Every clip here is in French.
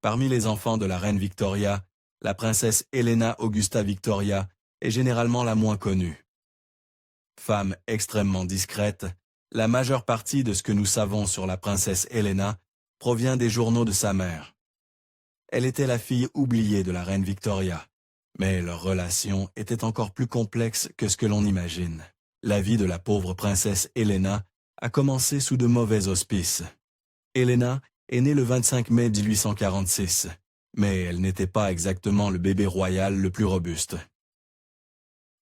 Parmi les enfants de la reine Victoria, la princesse Helena Augusta Victoria est généralement la moins connue. Femme extrêmement discrète, la majeure partie de ce que nous savons sur la princesse Helena provient des journaux de sa mère. Elle était la fille oubliée de la reine Victoria, mais leur relation était encore plus complexe que ce que l'on imagine. La vie de la pauvre princesse Helena a commencé sous de mauvais auspices. Helena est née le 25 mai 1846, mais elle n'était pas exactement le bébé royal le plus robuste.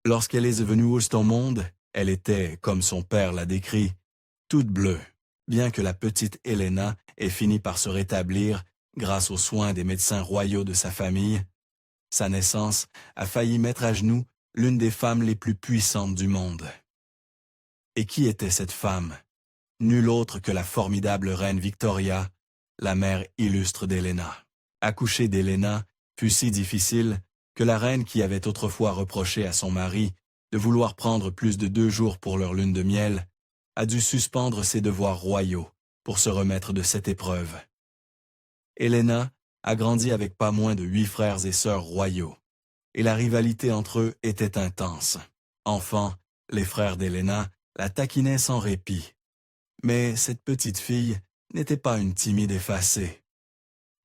Lorsqu'elle est venue au monde, elle était, comme son père l'a décrit, toute bleue, bien que la petite Helena ait fini par se rétablir grâce aux soins des médecins royaux de sa famille. Sa naissance a failli mettre à genoux l'une des femmes les plus puissantes du monde. Et qui était cette femme? Nulle autre que la formidable reine Victoria, la mère illustre d'Helena. Accoucher d'Helena fut si difficile que la reine, qui avait autrefois reproché à son mari de vouloir prendre plus de 2 jours pour leur lune de miel, a dû suspendre ses devoirs royaux pour se remettre de cette épreuve. Helena a grandi avec pas moins de 8 frères et sœurs royaux, et la rivalité entre eux était intense. Enfant, les frères d'Helena la taquinaient sans répit. Mais cette petite fille n'était pas une timide effacée.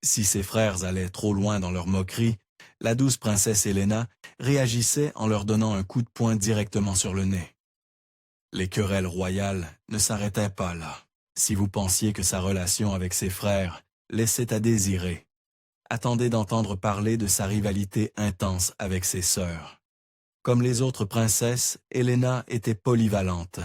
Si ses frères allaient trop loin dans leur moquerie, la douce princesse Helena réagissait en leur donnant un coup de poing directement sur le nez. Les querelles royales ne s'arrêtaient pas là. Si vous pensiez que sa relation avec ses frères laissait à désirer, attendez d'entendre parler de sa rivalité intense avec ses sœurs. Comme les autres princesses, Helena était polyvalente.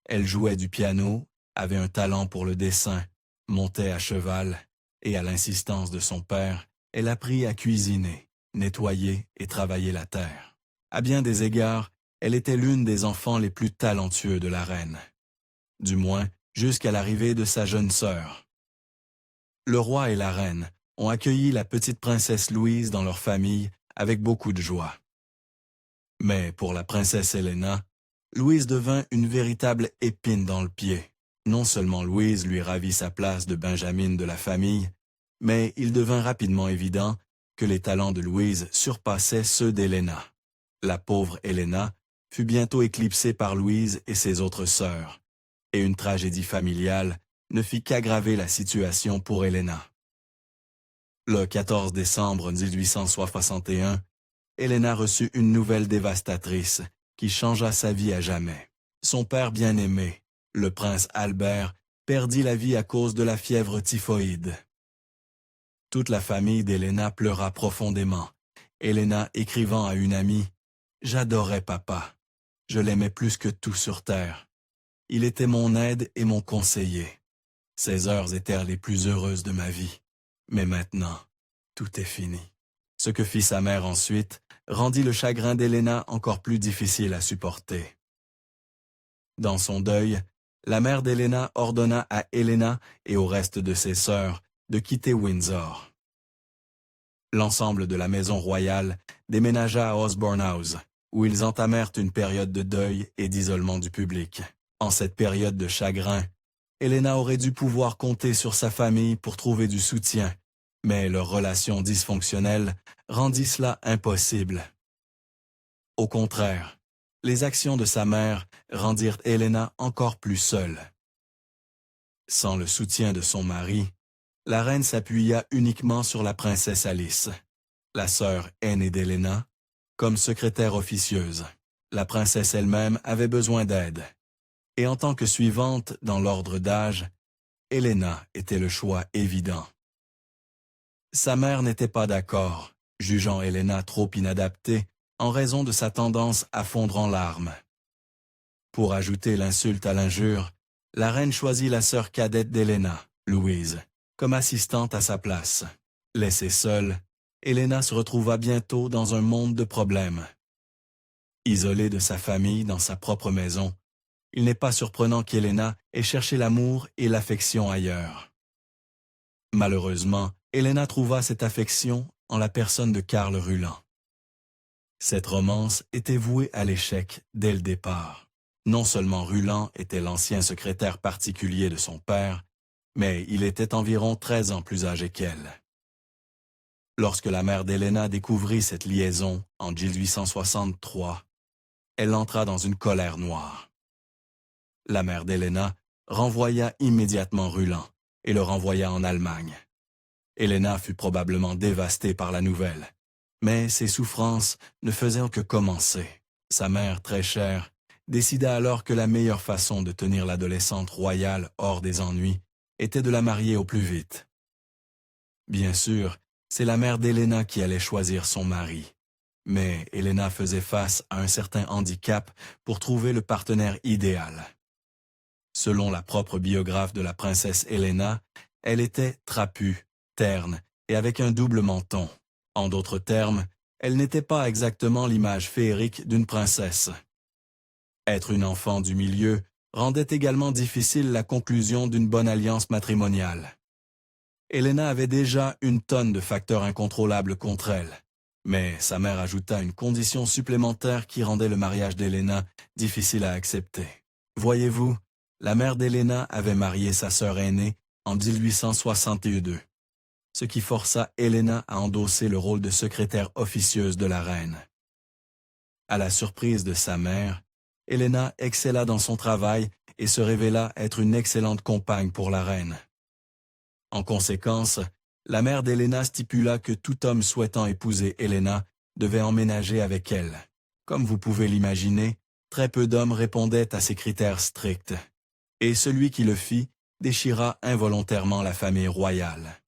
Elle jouait du piano, avait un talent pour le dessin, montait à cheval, et à l'insistance de son père, elle apprit à cuisiner, nettoyer et travailler la terre. À bien des égards, elle était l'une des enfants les plus talentueux de la reine. Du moins, jusqu'à l'arrivée de sa jeune sœur. Le roi et la reine ont accueilli la petite princesse Louise dans leur famille avec beaucoup de joie. Mais pour la princesse Helena, Louise devint une véritable épine dans le pied. Non seulement Louise lui ravit sa place de benjamine de la famille, mais il devint rapidement évident que les talents de Louise surpassaient ceux d'Helena. La pauvre Helena fut bientôt éclipsée par Louise et ses autres sœurs, et une tragédie familiale ne fit qu'aggraver la situation pour Helena. Le 14 décembre 1861, Helena reçut une nouvelle dévastatrice qui changea sa vie à jamais. Son père bien-aimé, le prince Albert, perdit la vie à cause de la fièvre typhoïde. Toute la famille d'Helena pleura profondément, Helena écrivant à une amie « J'adorais papa. Je l'aimais plus que tout sur terre. Il était mon aide et mon conseiller. Ces heures étaient les plus heureuses de ma vie. Mais maintenant, tout est fini. » Ce que fit sa mère ensuite rendit le chagrin d'Helena encore plus difficile à supporter. Dans son deuil, la mère d'Helena ordonna à Helena et au reste de ses sœurs de quitter Windsor. L'ensemble de la maison royale déménagea à Osborne House, où ils entamèrent une période de deuil et d'isolement du public. En cette période de chagrin, Helena aurait dû pouvoir compter sur sa famille pour trouver du soutien, mais leur relation dysfonctionnelle rendit cela impossible. Au contraire, les actions de sa mère rendirent Helena encore plus seule. Sans le soutien de son mari, la reine s'appuya uniquement sur la princesse Alice, la sœur aînée d'Helena, comme secrétaire officieuse. La princesse elle-même avait besoin d'aide, et en tant que suivante dans l'ordre d'âge, Helena était le choix évident. Sa mère n'était pas d'accord, jugeant Helena trop inadaptée en raison de sa tendance à fondre en larmes. Pour ajouter l'insulte à l'injure, la reine choisit la sœur cadette d'Helena, Louise, comme assistante à sa place. Laissée seule, Helena se retrouva bientôt dans un monde de problèmes. Isolée de sa famille dans sa propre maison, il n'est pas surprenant qu'Helena ait cherché l'amour et l'affection ailleurs. Malheureusement, Helena trouva cette affection en la personne de Karl Ruland. Cette romance était vouée à l'échec dès le départ. Non seulement Ruland était l'ancien secrétaire particulier de son père, mais il était environ 13 ans plus âgé qu'elle. Lorsque la mère d'Helena découvrit cette liaison en 1863, elle entra dans une colère noire. La mère d'Helena renvoya immédiatement Ruland et le renvoya en Allemagne. Helena fut probablement dévastée par la nouvelle, mais ses souffrances ne faisaient que commencer. Sa mère, très chère, décida alors que la meilleure façon de tenir l'adolescente royale hors des ennuis était de la marier au plus vite. Bien sûr, c'est la mère d'Helena qui allait choisir son mari. Mais Helena faisait face à un certain handicap pour trouver le partenaire idéal. Selon la propre biographe de la princesse Helena, elle était trapue, terne et avec un double menton. En d'autres termes, elle n'était pas exactement l'image féerique d'une princesse. Être une enfant du milieu rendait également difficile la conclusion d'une bonne alliance matrimoniale. Helena avait déjà une tonne de facteurs incontrôlables contre elle, mais sa mère ajouta une condition supplémentaire qui rendait le mariage d'Helena difficile à accepter. Voyez-vous, la mère d'Helena avait marié sa sœur aînée en 1862, ce qui força Helena à endosser le rôle de secrétaire officieuse de la reine. À la surprise de sa mère, Helena excella dans son travail et se révéla être une excellente compagne pour la reine. En conséquence, la mère d'Helena stipula que tout homme souhaitant épouser Helena devait emménager avec elle. Comme vous pouvez l'imaginer, très peu d'hommes répondaient à ces critères stricts, et celui qui le fit déchira involontairement la famille royale.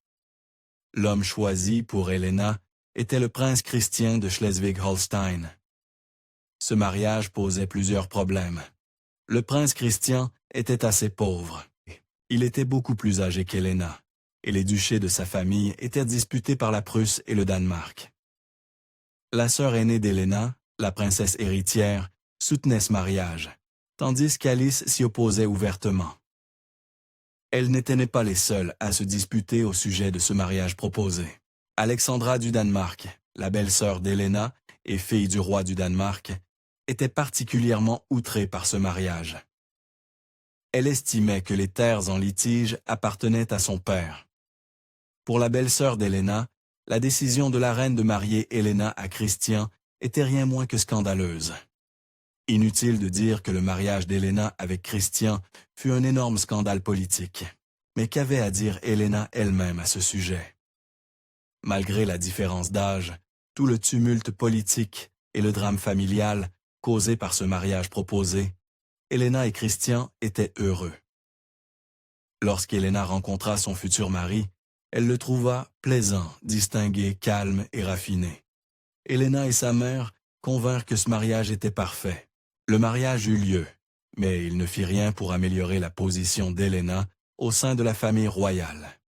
L'homme choisi pour Helena était le prince Christian de Schleswig-Holstein. Ce mariage posait plusieurs problèmes. Le prince Christian était assez pauvre. Il était beaucoup plus âgé qu'Helena, et les duchés de sa famille étaient disputés par la Prusse et le Danemark. La sœur aînée d'Helena, la princesse héritière, soutenait ce mariage, tandis qu'Alice s'y opposait ouvertement. Elles n'étaient pas les seules à se disputer au sujet de ce mariage proposé. Alexandra du Danemark, la belle-sœur d'Helena et fille du roi du Danemark, était particulièrement outrée par ce mariage. Elle estimait que les terres en litige appartenaient à son père. Pour la belle-sœur d'Helena, la décision de la reine de marier Helena à Christian était rien moins que scandaleuse. Inutile de dire que le mariage d'Helena avec Christian fut un énorme scandale politique. Mais qu'avait à dire Helena elle-même à ce sujet? Malgré la différence d'âge, tout le tumulte politique et le drame familial causé par ce mariage proposé, Helena et Christian étaient heureux. Lorsqu'Helena rencontra son futur mari, elle le trouva plaisant, distingué, calme et raffiné. Helena et sa mère convinrent que ce mariage était parfait. Le mariage eut lieu, mais il ne fit rien pour améliorer la position d'Helena au sein de la famille royale.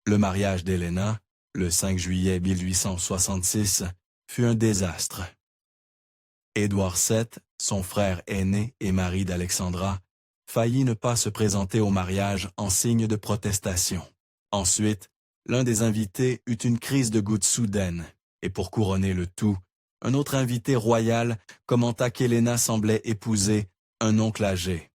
Le mariage d'Helena, le 5 juillet 1866, fut un désastre. Édouard VII, son frère aîné et mari d'Alexandra, faillit ne pas se présenter au mariage en signe de protestation. Ensuite, l'un des invités eut une crise de goutte soudaine, et pour couronner le tout, un autre invité royal commenta qu'Helena semblait épouser un oncle âgé.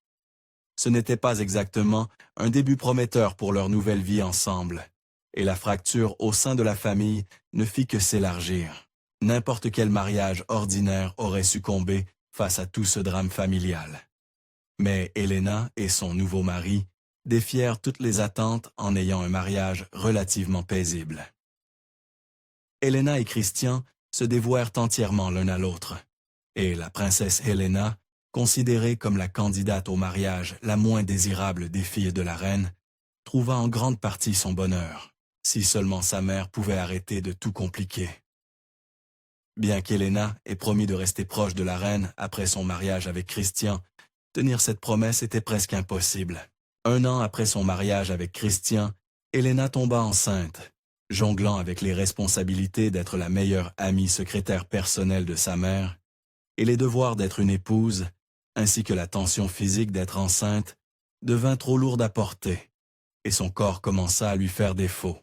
Ce n'était pas exactement un début prometteur pour leur nouvelle vie ensemble, et la fracture au sein de la famille ne fit que s'élargir. N'importe quel mariage ordinaire aurait succombé face à tout ce drame familial. Mais Helena et son nouveau mari défièrent toutes les attentes en ayant un mariage relativement paisible. Helena et Christian se dévouèrent entièrement l'un à l'autre, et la princesse Helena, considérée comme la candidate au mariage la moins désirable des filles de la reine, trouva en grande partie son bonheur, si seulement sa mère pouvait arrêter de tout compliquer. Bien qu'Helena ait promis de rester proche de la reine après son mariage avec Christian, tenir cette promesse était presque impossible. 1 an après son mariage avec Christian, Helena tomba enceinte. Jonglant avec les responsabilités d'être la meilleure amie secrétaire personnelle de sa mère, et les devoirs d'être une épouse, ainsi que la tension physique d'être enceinte, devint trop lourde à porter, et son corps commença à lui faire défaut.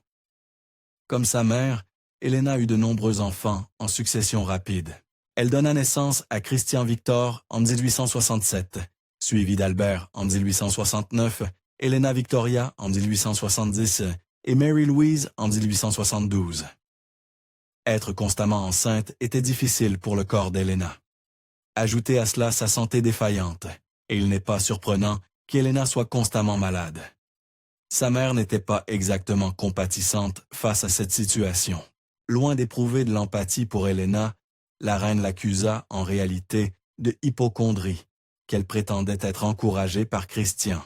Comme sa mère, Helena eut de nombreux enfants en succession rapide. Elle donna naissance à Christian Victor en 1867, suivi d'Albert en 1869, Helena Victoria en 1870 et Mary Louise en 1872. Être constamment enceinte était difficile pour le corps d'Helena. Ajoutez à cela sa santé défaillante, et il n'est pas surprenant qu'Helena soit constamment malade. Sa mère n'était pas exactement compatissante face à cette situation. Loin d'éprouver de l'empathie pour Helena, la reine l'accusa, en réalité, de hypocondrie, qu'elle prétendait être encouragée par Christian.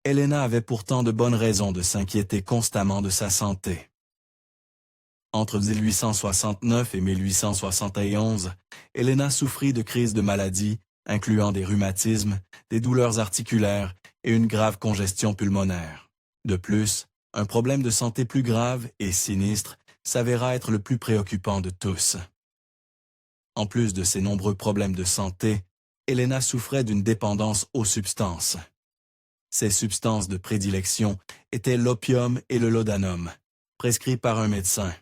Helena avait pourtant de bonnes raisons de s'inquiéter constamment de sa santé. Entre 1869 et 1871, Helena souffrit de crises de maladies, incluant des rhumatismes, des douleurs articulaires et une grave congestion pulmonaire. De plus, un problème de santé plus grave et sinistre s'avéra être le plus préoccupant de tous. En plus de ses nombreux problèmes de santé, Helena souffrait d'une dépendance aux substances. Ses substances de prédilection étaient l'opium et le laudanum, prescrits par un médecin.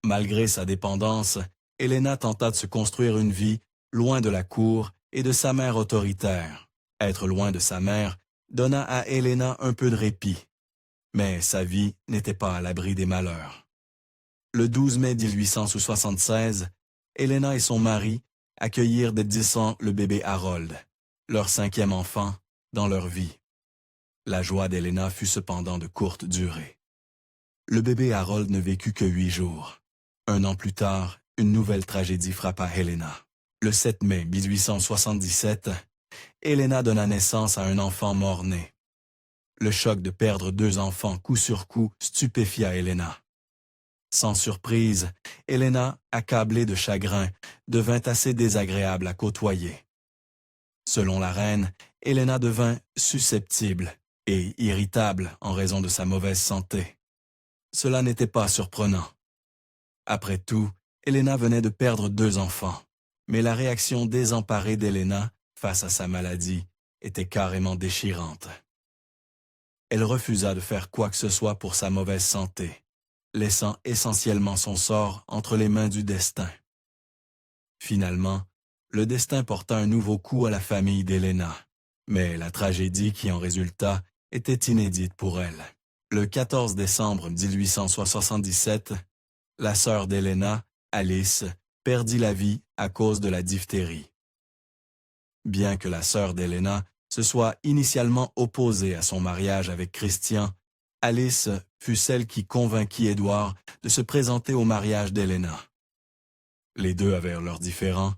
Malgré sa dépendance, Helena tenta de se construire une vie loin de la cour et de sa mère autoritaire. Être loin de sa mère donna à Helena un peu de répit, mais sa vie n'était pas à l'abri des malheurs. Le 12 mai 1876, Helena et son mari accueillirent dès 10 ans le bébé Harold, leur 5e enfant, dans leur vie. La joie d'Helena fut cependant de courte durée. Le bébé Harold ne vécut que 8 jours. 1 an plus tard, une nouvelle tragédie frappa Helena. Le 7 mai 1877, Helena donna naissance à un enfant mort-né. Le choc de perdre 2 enfants coup sur coup stupéfia Helena. Sans surprise, Helena, accablée de chagrin, devint assez désagréable à côtoyer. Selon la reine, Helena devint susceptible et irritable en raison de sa mauvaise santé. Cela n'était pas surprenant. Après tout, Helena venait de perdre 2 enfants, mais la réaction désemparée d'Helena face à sa maladie était carrément déchirante. Elle refusa de faire quoi que ce soit pour sa mauvaise santé, laissant essentiellement son sort entre les mains du destin. Finalement, le destin porta un nouveau coup à la famille d'Helena, mais la tragédie qui en résulta était inédite pour elle. Le 14 décembre 1877, la sœur d'Helena, Alice, perdit la vie à cause de la diphtérie. Bien que la sœur d'Helena se soit initialement opposée à son mariage avec Christian, Alice fut celle qui convainquit Édouard de se présenter au mariage d'Helena. Les deux avaient leurs différends,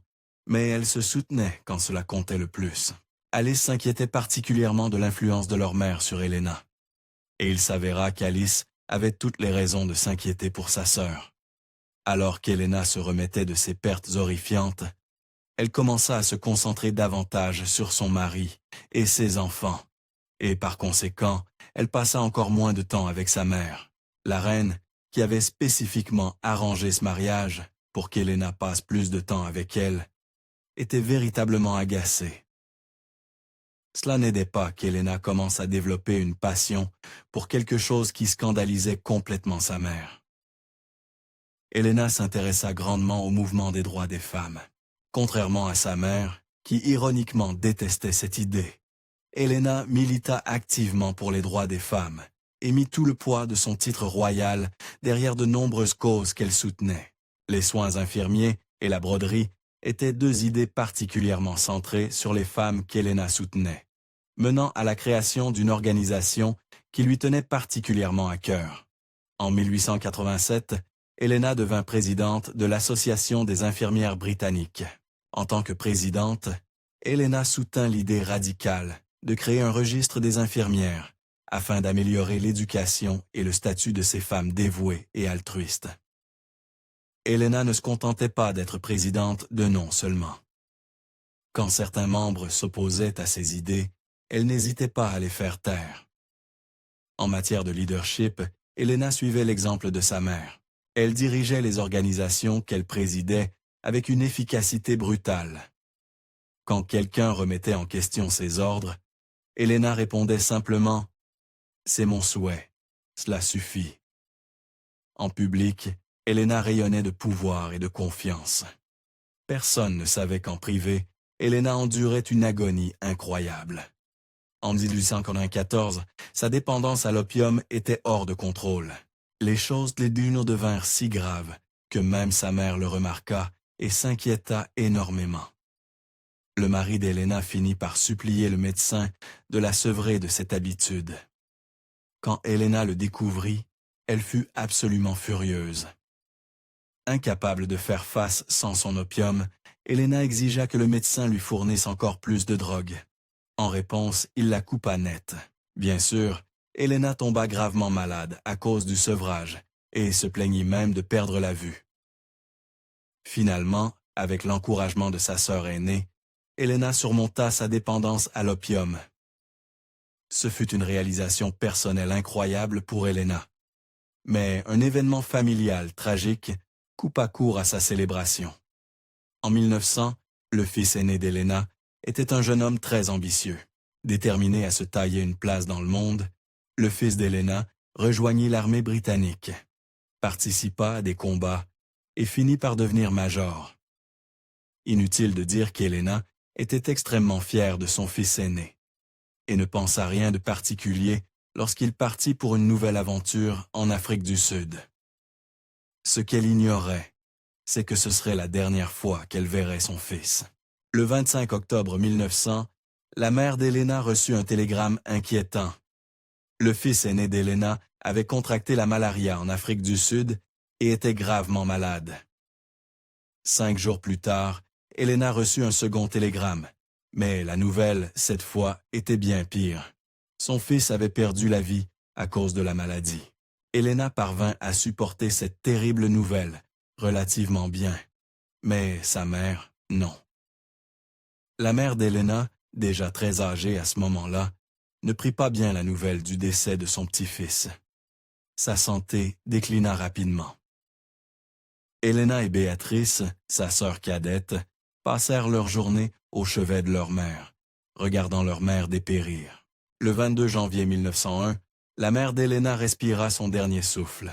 mais elles se soutenaient quand cela comptait le plus. Alice s'inquiétait particulièrement de l'influence de leur mère sur Helena. Et il s'avéra qu'Alice avait toutes les raisons de s'inquiéter pour sa sœur. Alors qu'Helena se remettait de ses pertes horrifiantes, elle commença à se concentrer davantage sur son mari et ses enfants, et par conséquent, elle passa encore moins de temps avec sa mère. La reine, qui avait spécifiquement arrangé ce mariage pour qu'Helena passe plus de temps avec elle, était véritablement agacée. Cela n'aidait pas qu'Helena commence à développer une passion pour quelque chose qui scandalisait complètement sa mère. Helena s'intéressa grandement au mouvement des droits des femmes. Contrairement à sa mère, qui ironiquement détestait cette idée, Helena milita activement pour les droits des femmes et mit tout le poids de son titre royal derrière de nombreuses causes qu'elle soutenait. Les soins infirmiers et la broderie étaient 2 idées particulièrement centrées sur les femmes qu'Helena soutenait, menant à la création d'une organisation qui lui tenait particulièrement à cœur. En 1887, Helena devint présidente de l'Association des infirmières britanniques. En tant que présidente, Helena soutint l'idée radicale de créer un registre des infirmières afin d'améliorer l'éducation et le statut de ces femmes dévouées et altruistes. Helena ne se contentait pas d'être présidente de nom seulement. Quand certains membres s'opposaient à ses idées, elle n'hésitait pas à les faire taire. En matière de leadership, Helena suivait l'exemple de sa mère. Elle dirigeait les organisations qu'elle présidait avec une efficacité brutale. Quand quelqu'un remettait en question ses ordres, Helena répondait simplement « C'est mon souhait, cela suffit ». En public, Helena rayonnait de pouvoir et de confiance. Personne ne savait qu'en privé, Helena endurait une agonie incroyable. En 1894, sa dépendance à l'opium était hors de contrôle. Les choses de l'Uno devinrent si graves que même sa mère le remarqua et s'inquiéta énormément. Le mari d'Elena finit par supplier le médecin de la sevrer de cette habitude. Quand Elena le découvrit, elle fut absolument furieuse. Incapable de faire face sans son opium, Elena exigea que le médecin lui fournisse encore plus de drogue. En réponse, il la coupa net. Bien sûr, Elena tomba gravement malade à cause du sevrage et se plaignit même de perdre la vue. Finalement, avec l'encouragement de sa sœur aînée, Elena surmonta sa dépendance à l'opium. Ce fut une réalisation personnelle incroyable pour Elena. Mais un événement familial tragique coupa court à sa célébration. En 1900, le fils aîné d'Elena était un jeune homme très ambitieux. Déterminé à se tailler une place dans le monde, le fils d'Elena rejoignit l'armée britannique, participa à des combats et finit par devenir major. Inutile de dire qu'Elena était extrêmement fière de son fils aîné et ne pensa rien de particulier lorsqu'il partit pour une nouvelle aventure en Afrique du Sud. Ce qu'elle ignorait, c'est que ce serait la dernière fois qu'elle verrait son fils. Le 25 octobre 1900, la mère d'Elena reçut un télégramme inquiétant. Le fils aîné d'Elena avait contracté la malaria en Afrique du Sud et était gravement malade. 5 jours plus tard, Elena reçut un second télégramme, mais la nouvelle, cette fois, était bien pire. Son fils avait perdu la vie à cause de la maladie. Elena parvint à supporter cette terrible nouvelle relativement bien, mais sa mère, non. La mère d'Elena, déjà très âgée à ce moment-là, ne prit pas bien la nouvelle du décès de son petit-fils. Sa santé déclina rapidement. Elena et Béatrice, sa sœur cadette, passèrent leur journée au chevet de leur mère, regardant leur mère dépérir. Le 22 janvier 1901, la mère d'Elena respira son dernier souffle.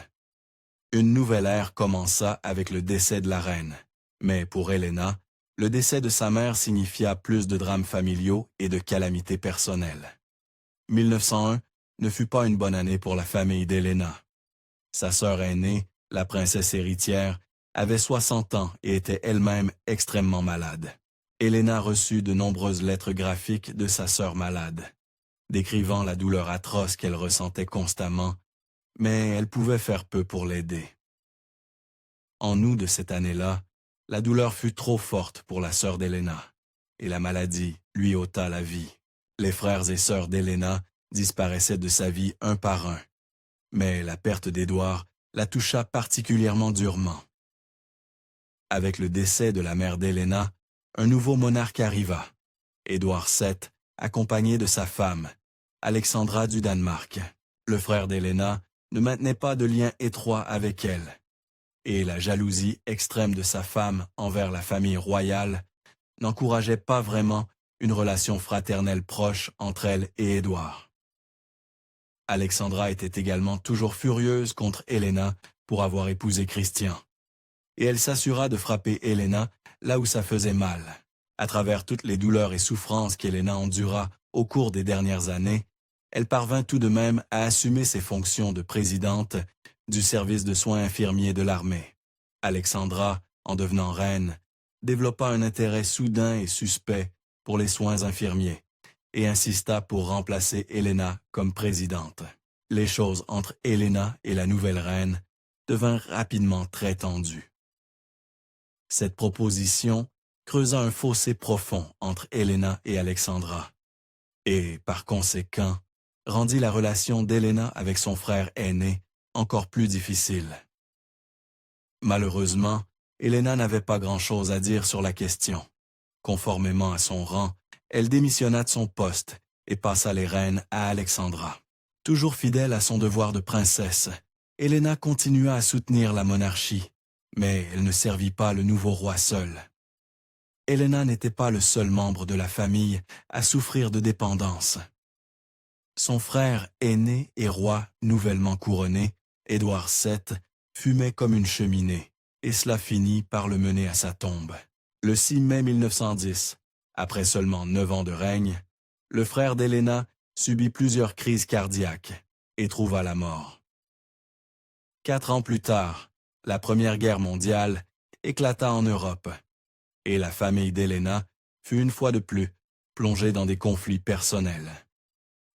Une nouvelle ère commença avec le décès de la reine, mais pour Elena, le décès de sa mère signifia plus de drames familiaux et de calamités personnelles. 1901 ne fut pas une bonne année pour la famille d'Elena. Sa sœur aînée, la princesse héritière, avait 60 ans et était elle-même extrêmement malade. Elena reçut de nombreuses lettres graphiques de sa sœur malade, décrivant la douleur atroce qu'elle ressentait constamment, mais elle pouvait faire peu pour l'aider. En août de cette année-là, la douleur fut trop forte pour la sœur d'Elena, et la maladie lui ôta la vie. Les frères et sœurs d'Elena disparaissaient de sa vie un par un, mais la perte d'Édouard la toucha particulièrement durement. Avec le décès de la mère d'Elena, un nouveau monarque arriva, Édouard VII, accompagné de sa femme, Alexandra du Danemark. Le frère d'Elena ne maintenait pas de lien étroit avec elle, et la jalousie extrême de sa femme envers la famille royale n'encourageait pas vraiment une relation fraternelle proche entre elle et Édouard. Alexandra était également toujours furieuse contre Elena pour avoir épousé Christian, et elle s'assura de frapper Elena là où ça faisait mal. À travers toutes les douleurs et souffrances qu'Elena endura au cours des dernières années, elle parvint tout de même à assumer ses fonctions de présidente du service de soins infirmiers de l'armée. Alexandra, en devenant reine, développa un intérêt soudain et suspect pour les soins infirmiers et insista pour remplacer Elena comme présidente. Les choses entre Elena et la nouvelle reine devinrent rapidement très tendues. Cette proposition creusa un fossé profond entre Elena et Alexandra, et, par conséquent, rendit la relation d'Elena avec son frère aîné encore plus difficile. Malheureusement, Elena n'avait pas grand-chose à dire sur la question. Conformément à son rang, elle démissionna de son poste et passa les rênes à Alexandra. Toujours fidèle à son devoir de princesse, Elena continua à soutenir la monarchie, mais elle ne servit pas le nouveau roi seul. Elena n'était pas le seul membre de la famille à souffrir de dépendance. Son frère aîné et roi nouvellement couronné, Édouard VII, fumait comme une cheminée, et cela finit par le mener à sa tombe. Le 6 mai 1910, après seulement 9 ans de règne, le frère d'Elena subit plusieurs crises cardiaques et trouva la mort. 4 ans plus tard, la Première Guerre mondiale éclata en Europe, et la famille d'Helena fut une fois de plus plongée dans des conflits personnels.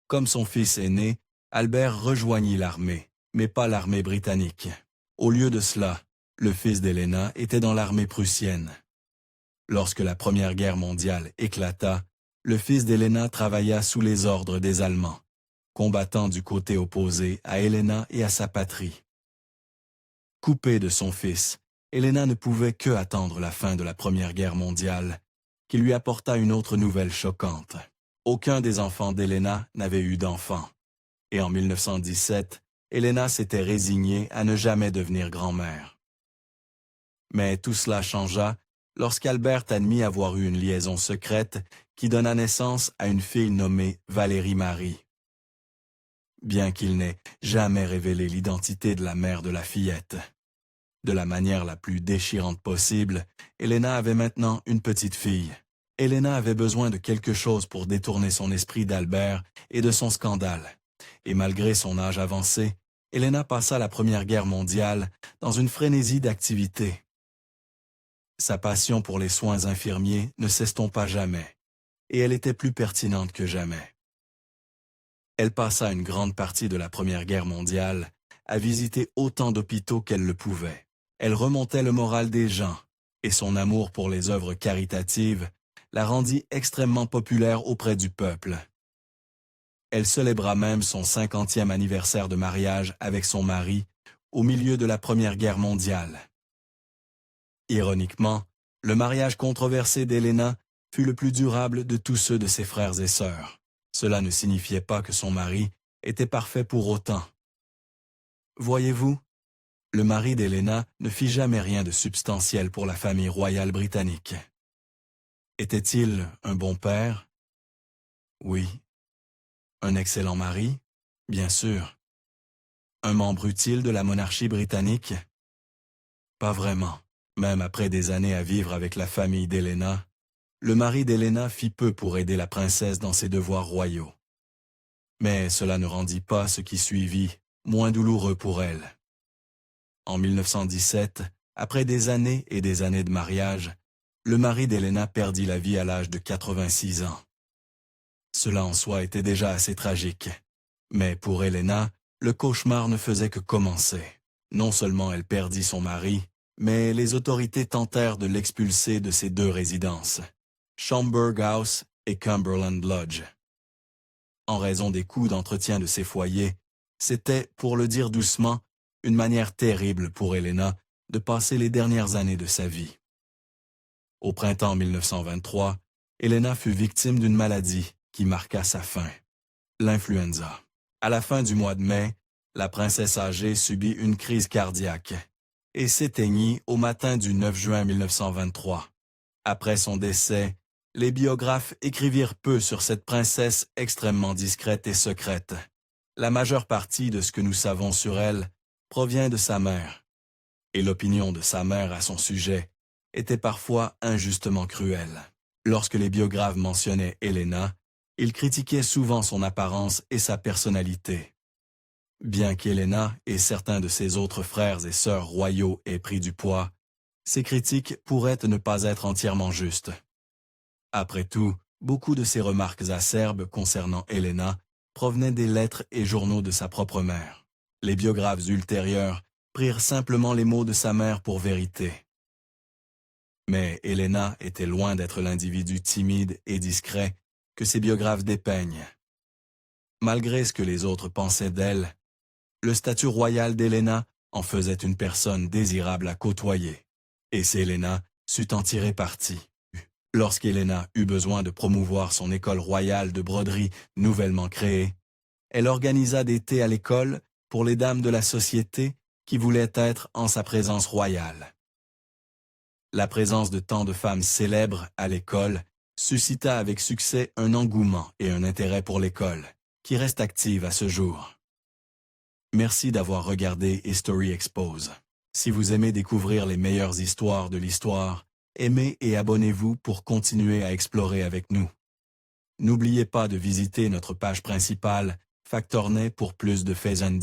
Comme son fils aîné, Albert rejoignit l'armée, mais pas l'armée britannique. Au lieu de cela, le fils d'Helena était dans l'armée prussienne. Lorsque la Première Guerre mondiale éclata, le fils d'Helena travailla sous les ordres des Allemands, combattant du côté opposé à Helena et à sa patrie. Coupée de son fils, Helena ne pouvait que attendre la fin de la Première Guerre mondiale, qui lui apporta une autre nouvelle choquante. Aucun des enfants d'Helena n'avait eu d'enfant, et en 1917, Helena s'était résignée à ne jamais devenir grand-mère. Mais tout cela changea lorsqu'Albert admit avoir eu une liaison secrète qui donna naissance à une fille nommée Valérie Marie. Bien qu'il n'ait jamais révélé l'identité de la mère de la fillette. De la manière la plus déchirante possible, Helena avait maintenant une petite fille. Helena avait besoin de quelque chose pour détourner son esprit d'Albert et de son scandale. Et malgré son âge avancé, Helena passa la Première Guerre mondiale dans une frénésie d'activité. Sa passion pour les soins infirmiers ne s'estompa jamais, et elle était plus pertinente que jamais. Elle passa une grande partie de la Première Guerre mondiale à visiter autant d'hôpitaux qu'elle le pouvait. Elle remontait le moral des gens, et son amour pour les œuvres caritatives la rendit extrêmement populaire auprès du peuple. Elle célébra même son 50e anniversaire de mariage avec son mari au milieu de la Première Guerre mondiale. Ironiquement, le mariage controversé d'Helena fut le plus durable de tous ceux de ses frères et sœurs. Cela ne signifiait pas que son mari était parfait pour autant. Voyez-vous, le mari d'Helena ne fit jamais rien de substantiel pour la famille royale britannique. Était-il un bon père? Oui. Un excellent mari? Bien sûr. Un membre utile de la monarchie britannique? Pas vraiment. Même après des années à vivre avec la famille d'Helena, le mari d'Helena fit peu pour aider la princesse dans ses devoirs royaux. Mais cela ne rendit pas ce qui suivit moins douloureux pour elle. En 1917, après des années et des années de mariage, le mari d'Helena perdit la vie à l'âge de 86 ans. Cela en soi était déjà assez tragique. Mais pour Helena, le cauchemar ne faisait que commencer. Non seulement elle perdit son mari, mais les autorités tentèrent de l'expulser de ses 2 résidences, Schomberg House et Cumberland Lodge. En raison des coûts d'entretien de ses foyers, c'était, pour le dire doucement, une manière terrible pour Helena de passer les dernières années de sa vie. Au printemps 1923, Helena fut victime d'une maladie qui marqua sa fin, l'influenza. À la fin du mois de mai, la princesse âgée subit une crise cardiaque et s'éteignit au matin du 9 juin 1923. Après son décès, les biographes écrivirent peu sur cette princesse extrêmement discrète et secrète. La majeure partie de ce que nous savons sur elle provient de sa mère, et l'opinion de sa mère à son sujet était parfois injustement cruelle. Lorsque les biographes mentionnaient Helena, ils critiquaient souvent son apparence et sa personnalité. Bien qu'Helena et certains de ses autres frères et sœurs royaux aient pris du poids, ces critiques pourraient ne pas être entièrement justes. Après tout, beaucoup de ces remarques acerbes concernant Helena provenaient des lettres et journaux de sa propre mère. Les biographes ultérieurs prirent simplement les mots de sa mère pour vérité. Mais Helena était loin d'être l'individu timide et discret que ses biographes dépeignent. Malgré ce que les autres pensaient d'elle, le statut royal d'Helena en faisait une personne désirable à côtoyer, et Helena sut en tirer parti. Lorsqu'Helena eut besoin de promouvoir son école royale de broderie nouvellement créée, elle organisa des thés à l'école pour les dames de la société qui voulaient être en sa présence royale. La présence de tant de femmes célèbres à l'école suscita avec succès un engouement et un intérêt pour l'école, qui reste active à ce jour. Merci d'avoir regardé History Expose. Si vous aimez découvrir les meilleures histoires de l'histoire, aimez et abonnez-vous pour continuer à explorer avec nous. N'oubliez pas de visiter notre page principale, Factornay, pour plus de faits and